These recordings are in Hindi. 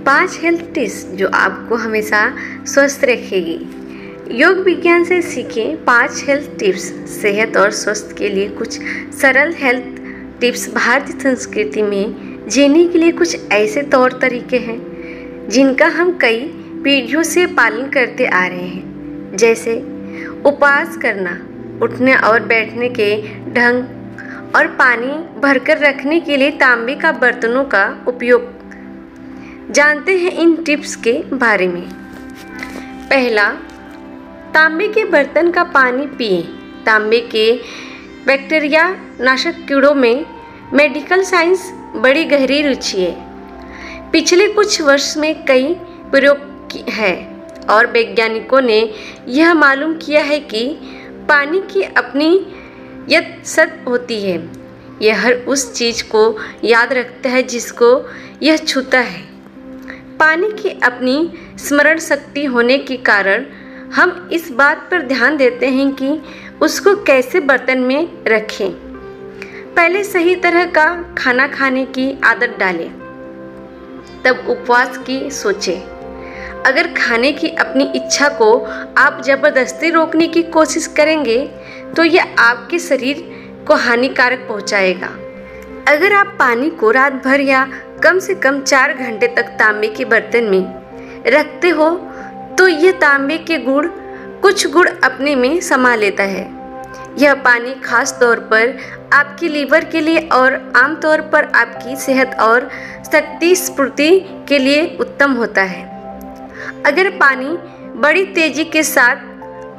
5 हेल्थ टिप्स जो आपको हमेशा स्वस्थ रखेगी। योग विज्ञान से सीखें 5 हेल्थ टिप्स। सेहत और स्वास्थ्य के लिए कुछ सरल हेल्थ टिप्स। भारतीय संस्कृति में जीने के लिए कुछ ऐसे तौर तरीके हैं जिनका हम कई पीढ़ियों से पालन करते आ रहे हैं, जैसे उपवास करना, उठने और बैठने के ढंग और पानी भरकर रखने के लिए तांबे का बर्तनों का उपयोग। जानते हैं इन टिप्स के बारे में। पहला, तांबे के बर्तन का पानी पिएं। तांबे के बैक्टीरिया नाशक कीड़ों में मेडिकल साइंस बड़ी गहरी रुचि है। पिछले कुछ वर्ष में कई प्रयोग है और वैज्ञानिकों ने यह मालूम किया है कि पानी की अपनी सत होती है। यह हर उस चीज़ को याद रखता है जिसको यह छूता है। पानी की अपनी स्मरण शक्ति होने के कारण हम इस बात पर ध्यान देते हैं कि उसको कैसे बर्तन में रखें। पहले सही तरह का खाना खाने की आदत डालें, तब उपवास की सोचें। अगर खाने की अपनी इच्छा को आप ज़बरदस्ती रोकने की कोशिश करेंगे तो यह आपके शरीर को हानिकारक पहुंचाएगा। अगर आप पानी को रात भर या कम से कम 4 घंटे तक तांबे के बर्तन में रखते हो तो यह तांबे के कुछ गुण अपने में समा लेता है। यह पानी खास तौर पर आपकी लीवर के लिए और आमतौर पर आपकी सेहत और शक्ति स्फूर्ति के लिए उत्तम होता है। अगर पानी बड़ी तेजी के साथ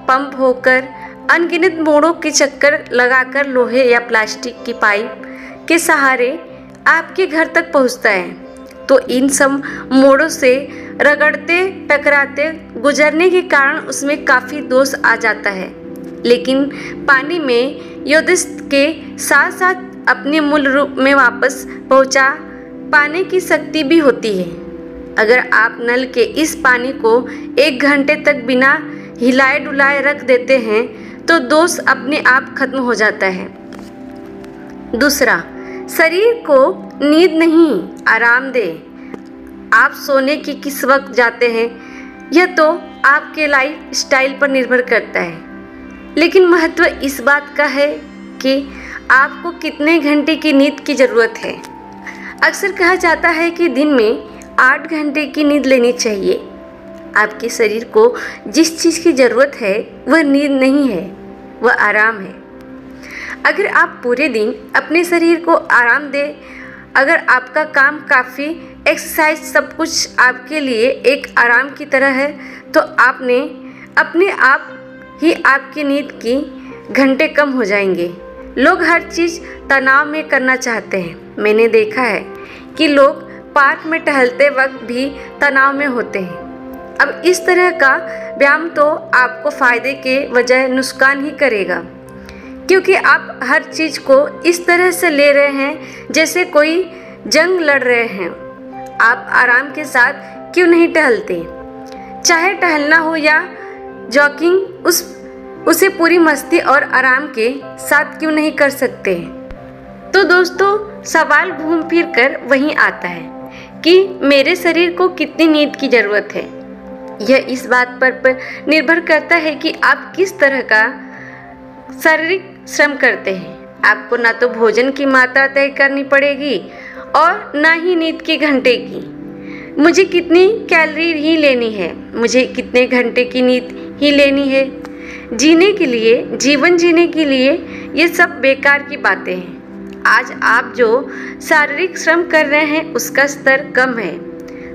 पंप होकर अनगिनत मोड़ों के चक्कर लगाकर लोहे या प्लास्टिक की पाइप के सहारे आपके घर तक पहुंचता है तो इन सब मोड़ों से रगड़ते टकराते गुजरने के कारण उसमें काफ़ी दोष आ जाता है। लेकिन पानी में योदिष्ट के साथ साथ अपने मूल रूप में वापस पहुंचा पाने की शक्ति भी होती है। अगर आप नल के इस पानी को 1 घंटे तक बिना हिलाए डुलाए रख देते हैं तो दोष अपने आप खत्म हो जाता है। दूसरा, शरीर को नींद नहीं, आराम दे। आप सोने की किस वक्त जाते हैं यह तो आपके लाइफ स्टाइल पर निर्भर करता है, लेकिन महत्व इस बात का है कि आपको कितने घंटे की नींद की ज़रूरत है। अक्सर कहा जाता है कि दिन में 8 घंटे की नींद लेनी चाहिए। आपके शरीर को जिस चीज़ की ज़रूरत है वह नींद नहीं है, वह आराम है। अगर आप पूरे दिन अपने शरीर को आराम दें, अगर आपका काम काफ़ी एक्सरसाइज सब कुछ आपके लिए एक आराम की तरह है तो आपने अपने आप ही आपकी नींद की घंटे कम हो जाएंगे। लोग हर चीज़ तनाव में करना चाहते हैं। मैंने देखा है कि लोग पार्क में टहलते वक्त भी तनाव में होते हैं। अब इस तरह का व्यायाम तो आपको फ़ायदे के बजाय नुकसान ही करेगा, क्योंकि आप हर चीज़ को इस तरह से ले रहे हैं जैसे कोई जंग लड़ रहे हैं। आप आराम के साथ क्यों नहीं टहलते? चाहे टहलना हो या जॉगिंग, उसे पूरी मस्ती और आराम के साथ क्यों नहीं कर सकते? तो दोस्तों, सवाल घूम फिर कर वहीं आता है कि मेरे शरीर को कितनी नींद की ज़रूरत है। यह इस बात पर निर्भर करता है कि आप किस तरह का शारीरिक श्रम करते हैं। आपको ना तो भोजन की मात्रा तय करनी पड़ेगी और ना ही नींद के घंटे की। मुझे कितनी कैलोरी ही लेनी है, मुझे कितने घंटे की नींद ही लेनी है। जीवन जीने के लिए ये सब बेकार की बातें हैं। आज आप जो शारीरिक श्रम कर रहे हैं उसका स्तर कम है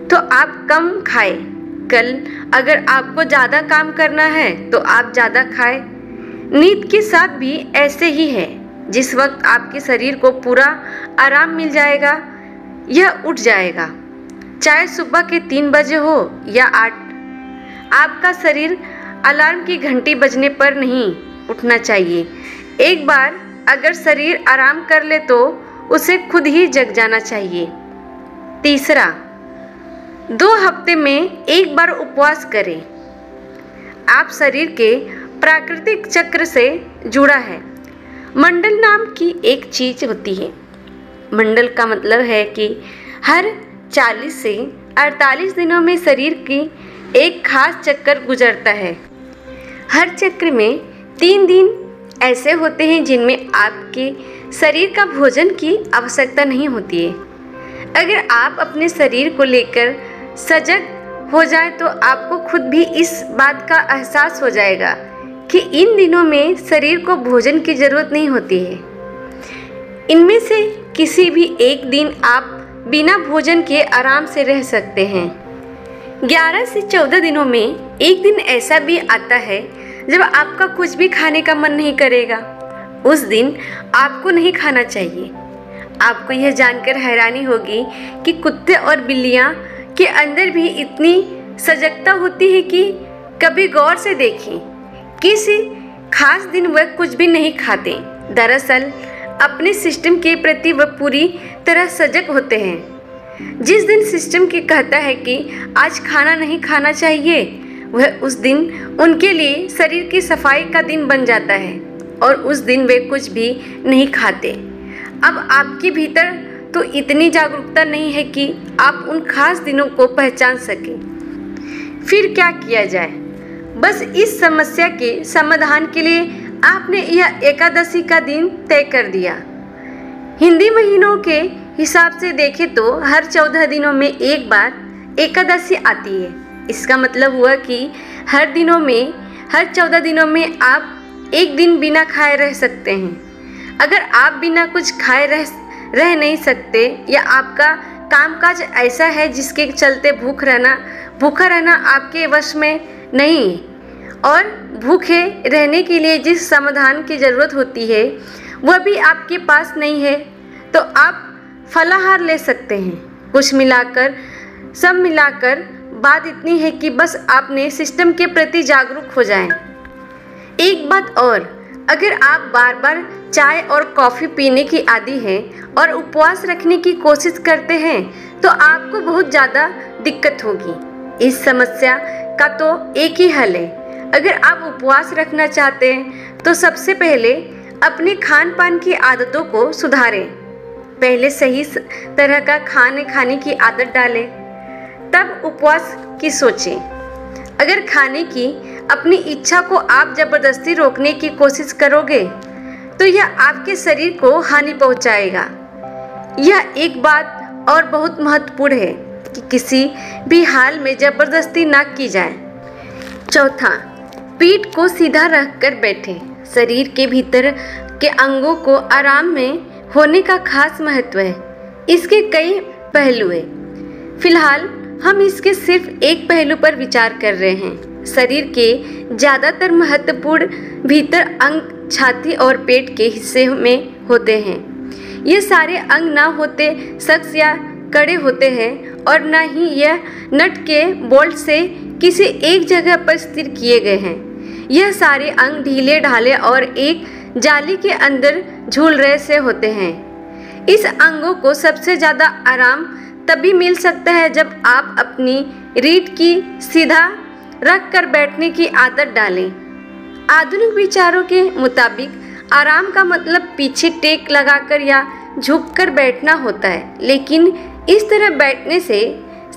तो आप कम खाएं। कल अगर आपको ज़्यादा काम करना है तो आप ज़्यादा खाएं। नींद के साथ भी ऐसे ही है। जिस वक्त आपके शरीर को पूरा आराम मिल जाएगा यह उठ जाएगा, चाहे सुबह के 3 बजे हो या 8। आपका शरीर अलार्म की घंटी बजने पर नहीं उठना चाहिए। एक बार अगर शरीर आराम कर ले तो उसे खुद ही जग जाना चाहिए। तीसरा, 2 हफ्ते में 1 बार उपवास करें। आप शरीर के प्राकृतिक चक्र से जुड़ा है। मंडल नाम की एक चीज़ होती है। मंडल का मतलब है कि हर 40 से 48 दिनों में शरीर की एक खास चक्कर गुजरता है। हर चक्र में 3 दिन ऐसे होते हैं जिनमें आपके शरीर का भोजन की आवश्यकता नहीं होती है। अगर आप अपने शरीर को लेकर सजग हो जाए तो आपको खुद भी इस बात का एहसास हो जाएगा कि इन दिनों में शरीर को भोजन की ज़रूरत नहीं होती है। इनमें से किसी भी एक दिन आप बिना भोजन के आराम से रह सकते हैं। 11 से 14 दिनों में एक दिन ऐसा भी आता है जब आपका कुछ भी खाने का मन नहीं करेगा। उस दिन आपको नहीं खाना चाहिए। आपको यह जानकर हैरानी होगी कि कुत्ते और बिल्लियां के अंदर भी इतनी सजगता होती है कि कभी गौर से देखें। किसी खास दिन वह कुछ भी नहीं खाते। दरअसल अपने सिस्टम के प्रति वह पूरी तरह सजग होते हैं। जिस दिन सिस्टम के कहता है कि आज खाना नहीं खाना चाहिए, वह उस दिन उनके लिए शरीर की सफाई का दिन बन जाता है और उस दिन वे कुछ भी नहीं खाते। अब आपके भीतर तो इतनी जागरूकता नहीं है कि आप उन खास दिनों को पहचान सकें। फिर क्या किया जाए? बस इस समस्या के समाधान के लिए आपने यह एकादशी का दिन तय कर दिया। हिंदी महीनों के हिसाब से देखें तो हर 14 दिनों में एक बार एकादशी आती है। इसका मतलब हुआ कि हर 14 दिनों में आप एक दिन बिना खाए रह सकते हैं। अगर आप बिना कुछ खाए रह नहीं सकते या आपका कामकाज ऐसा है जिसके चलते भूखा रहना आपके वश में नहीं और भूखे रहने के लिए जिस समाधान की ज़रूरत होती है वह भी आपके पास नहीं है, तो आप फलाहार ले सकते हैं। सब मिलाकर बात इतनी है कि बस आपने सिस्टम के प्रति जागरूक हो जाएं। एक बात और, अगर आप बार बार चाय और कॉफ़ी पीने की आदी हैं और उपवास रखने की कोशिश करते हैं तो आपको बहुत ज़्यादा दिक्कत होगी। इस समस्या का तो एक ही हल है। अगर आप उपवास रखना चाहते हैं तो सबसे पहले अपने खान पान की आदतों को सुधारें। पहले सही तरह का खाने की आदत डालें, तब उपवास की सोचें। अगर खाने की अपनी इच्छा को आप ज़बरदस्ती रोकने की कोशिश करोगे तो यह आपके शरीर को हानि पहुंचाएगा। यह एक बात और बहुत महत्वपूर्ण है कि किसी भी हाल में ज़बरदस्ती ना की जाए। चौथा, पीठ को सीधा रखकर बैठें। शरीर के भीतर के अंगों को आराम में होने का खास महत्व है। इसके कई पहलू हैं। फिलहाल हम इसके सिर्फ एक पहलू पर विचार कर रहे हैं। शरीर के ज़्यादातर महत्वपूर्ण भीतर अंग छाती और पेट के हिस्से में होते हैं। ये सारे अंग ना होते शख्स या कड़े होते हैं और न ही यह नट के बोल्ट से किसी एक जगह पर स्थिर किए गए हैं। यह सारे अंग ढीले ढाले और एक जाली के अंदर झूल रहे से होते हैं। इस अंगों को सबसे ज़्यादा आराम तभी मिल सकता है जब आप अपनी रीढ़ की सीधा रख कर बैठने की आदत डालें। आधुनिक विचारों के मुताबिक आराम का मतलब पीछे टेक लगाकर या झुककर बैठना होता है, लेकिन इस तरह बैठने से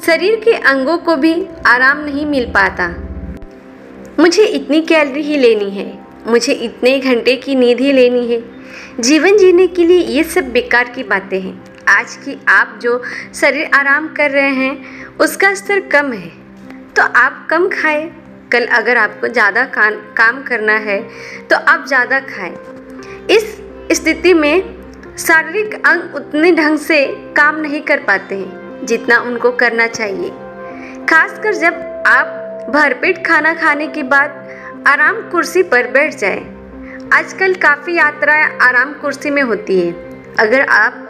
शरीर के अंगों को भी आराम नहीं मिल पाता। मुझे इतनी कैलोरी ही लेनी है, मुझे इतने घंटे की नींद ही लेनी है। जीवन जीने के लिए ये सब बेकार की बातें हैं। आज की आप जो शरीर आराम कर रहे हैं उसका स्तर कम है तो आप कम खाएं। कल अगर आपको ज़्यादा काम करना है तो आप ज़्यादा खाएं। इस स्थिति में शारीरिक अंग उतने ढंग से काम नहीं कर पाते हैं जितना उनको करना चाहिए, खासकर जब आप भरपेट खाना खाने के बाद आराम कुर्सी पर बैठ जाएं। आजकल काफ़ी यात्राएं आराम कुर्सी में होती है। अगर आप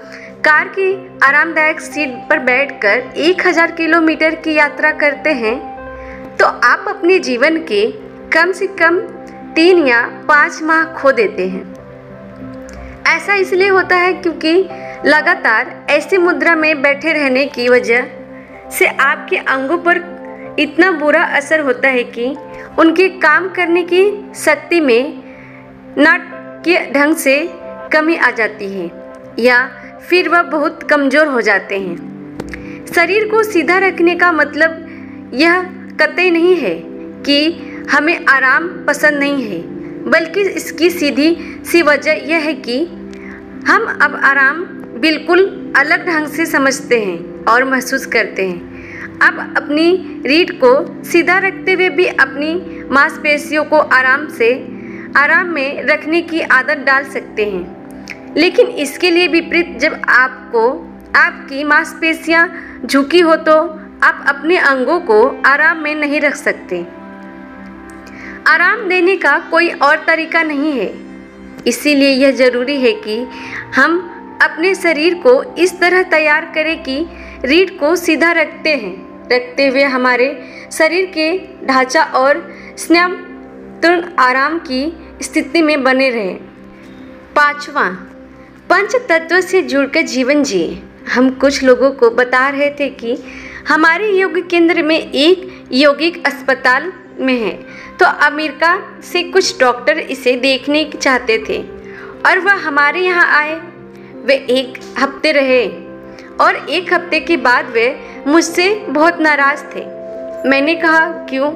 कार की आरामदायक सीट पर बैठकर 1000 किलोमीटर की यात्रा करते हैं तो आप अपने जीवन के कम से कम 3 या 5 माह खो देते हैं। ऐसा इसलिए होता है क्योंकि लगातार ऐसी मुद्रा में बैठे रहने की वजह से आपके अंगों पर इतना बुरा असर होता है कि उनके काम करने की शक्ति में नाटकीय ढंग से कमी आ जाती है या फिर वह बहुत कमज़ोर हो जाते हैं। शरीर को सीधा रखने का मतलब यह कतई नहीं है कि हमें आराम पसंद नहीं है, बल्कि इसकी सीधी सी वजह यह है कि हम अब आराम बिल्कुल अलग ढंग से समझते हैं और महसूस करते हैं। अब अपनी रीढ़ को सीधा रखते हुए भी अपनी मांसपेशियों को आराम में रखने की आदत डाल सकते हैं। लेकिन इसके लिए विपरीत, जब आपकी मांसपेशियां झुकी हो तो आप अपने अंगों को आराम में नहीं रख सकते। आराम देने का कोई और तरीका नहीं है। इसीलिए यह जरूरी है कि हम अपने शरीर को इस तरह तैयार करें कि रीढ़ को सीधा रखते हुए हमारे शरीर के ढांचा और स्नायु तुरंत आराम की स्थिति में बने रहे। 5वां, पंच तत्व से जुड़कर जीवन जिए। हम कुछ लोगों को बता रहे थे कि हमारे योग केंद्र में एक यौगिक अस्पताल में है, तो अमेरिका से कुछ डॉक्टर इसे देखने चाहते थे और वह हमारे यहाँ आए। वे 1 हफ्ते रहे और 1 हफ्ते के बाद वे मुझसे बहुत नाराज़ थे। मैंने कहा, क्यों?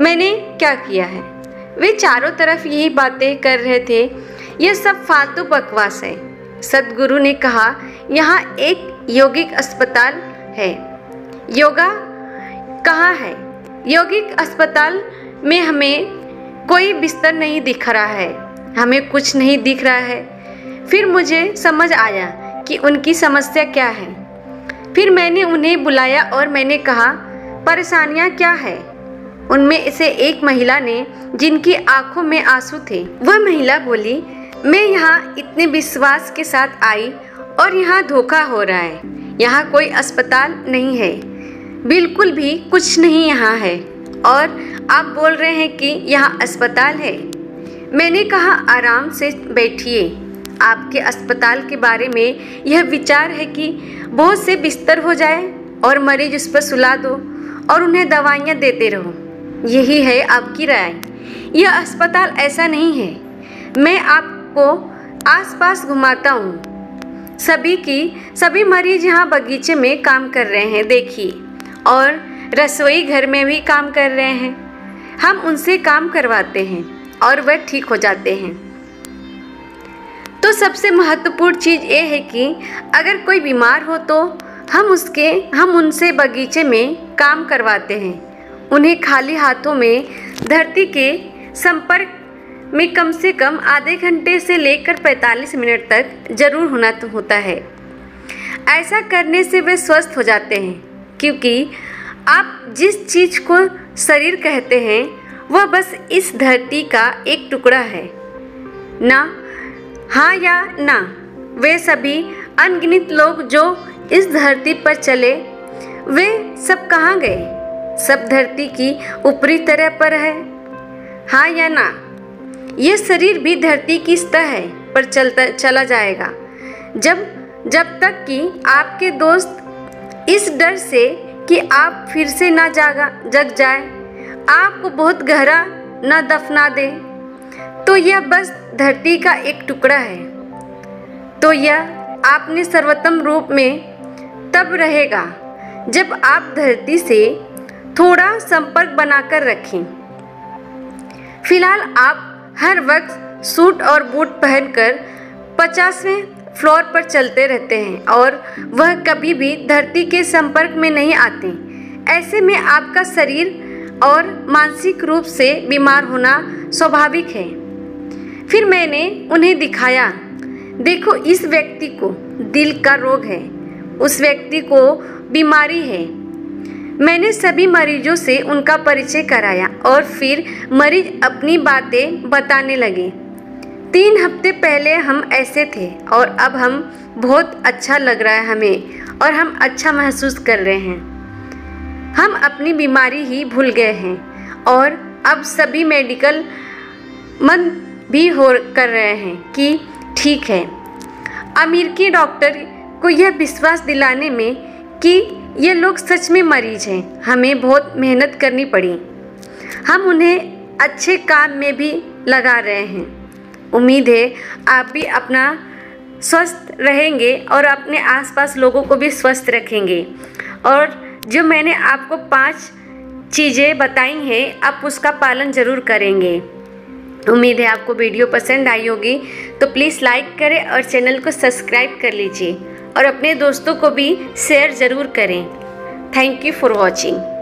मैंने क्या किया है? वे चारों तरफ यही बातें कर रहे थे, यह सब फालतू बकवास है। सद्गुरु ने कहा, यहाँ एक यौगिक अस्पताल है। योगा कहाँ है? यौगिक अस्पताल में हमें कोई बिस्तर नहीं दिख रहा है, हमें कुछ नहीं दिख रहा है। फिर मुझे समझ आया कि उनकी समस्या क्या है। फिर मैंने उन्हें बुलाया और मैंने कहा, परेशानियाँ क्या है? उनमें से एक महिला ने, जिनकी आंखों में आंसू थे, वह महिला बोली, मैं यहाँ इतने विश्वास के साथ आई और यहाँ धोखा हो रहा है। यहाँ कोई अस्पताल नहीं है, बिल्कुल भी कुछ नहीं यहाँ है, और आप बोल रहे हैं कि यहाँ अस्पताल है। मैंने कहा, आराम से बैठिए। आपके अस्पताल के बारे में यह विचार है कि बहुत से बिस्तर हो जाए और मरीज उस पर सुला दो और उन्हें दवाइयाँ देते रहो। यही है आपकी राय। यह अस्पताल ऐसा नहीं है। मैं आपको आसपास घुमाता हूँ। सभी मरीज यहाँ बगीचे में काम कर रहे हैं, देखिए, और रसोई घर में भी काम कर रहे हैं। हम उनसे काम करवाते हैं और वह ठीक हो जाते हैं। तो सबसे महत्वपूर्ण चीज़ ये है कि अगर कोई बीमार हो तो हम उनसे बगीचे में काम करवाते हैं। उन्हें खाली हाथों में धरती के संपर्क में कम से कम आधे घंटे से लेकर 45 मिनट तक जरूर होता है। ऐसा करने से वे स्वस्थ हो जाते हैं, क्योंकि आप जिस चीज़ को शरीर कहते हैं वह बस इस धरती का एक टुकड़ा है ना, हाँ या ना। वे सभी अनगिनत लोग जो इस धरती पर चले, वे सब कहाँ गए? सब धरती की ऊपरी तरह पर है, हाँ या ना? यह शरीर भी धरती की सतह पर चला जाएगा जब तक कि आपके दोस्त इस डर से कि आप फिर से ना जग जाए, आपको बहुत गहरा न दफना दे। तो यह बस धरती का एक टुकड़ा है। तो यह आपने सर्वोत्तम रूप में तब रहेगा जब आप धरती से थोड़ा संपर्क बनाकर रखें। फिलहाल आप हर वक्त सूट और बूट पहनकर 50वें फ्लोर पर चलते रहते हैं और वह कभी भी धरती के संपर्क में नहीं आते। ऐसे में आपका शरीर और मानसिक रूप से बीमार होना स्वाभाविक है। फिर मैंने उन्हें दिखाया, देखो, इस व्यक्ति को दिल का रोग है, उस व्यक्ति को बीमारी है। मैंने सभी मरीजों से उनका परिचय कराया और फिर मरीज अपनी बातें बताने लगे। 3 हफ्ते पहले हम ऐसे थे और अब हम बहुत अच्छा लग रहा है हमें, और हम अच्छा महसूस कर रहे हैं। हम अपनी बीमारी ही भूल गए हैं और अब सभी मेडिकल मन भी कर रहे हैं कि ठीक है। अमेरिकी डॉक्टर को यह विश्वास दिलाने में कि ये लोग सच में मरीज हैं, हमें बहुत मेहनत करनी पड़ी। हम उन्हें अच्छे काम में भी लगा रहे हैं। उम्मीद है आप भी अपना स्वस्थ रहेंगे और अपने आसपास लोगों को भी स्वस्थ रखेंगे और जो मैंने आपको 5 चीज़ें बताई हैं आप उसका पालन ज़रूर करेंगे। उम्मीद है आपको वीडियो पसंद आई होगी, तो प्लीज़ लाइक करें और चैनल को सब्सक्राइब कर लीजिए और अपने दोस्तों को भी शेयर ज़रूर करें। Thank you for watching.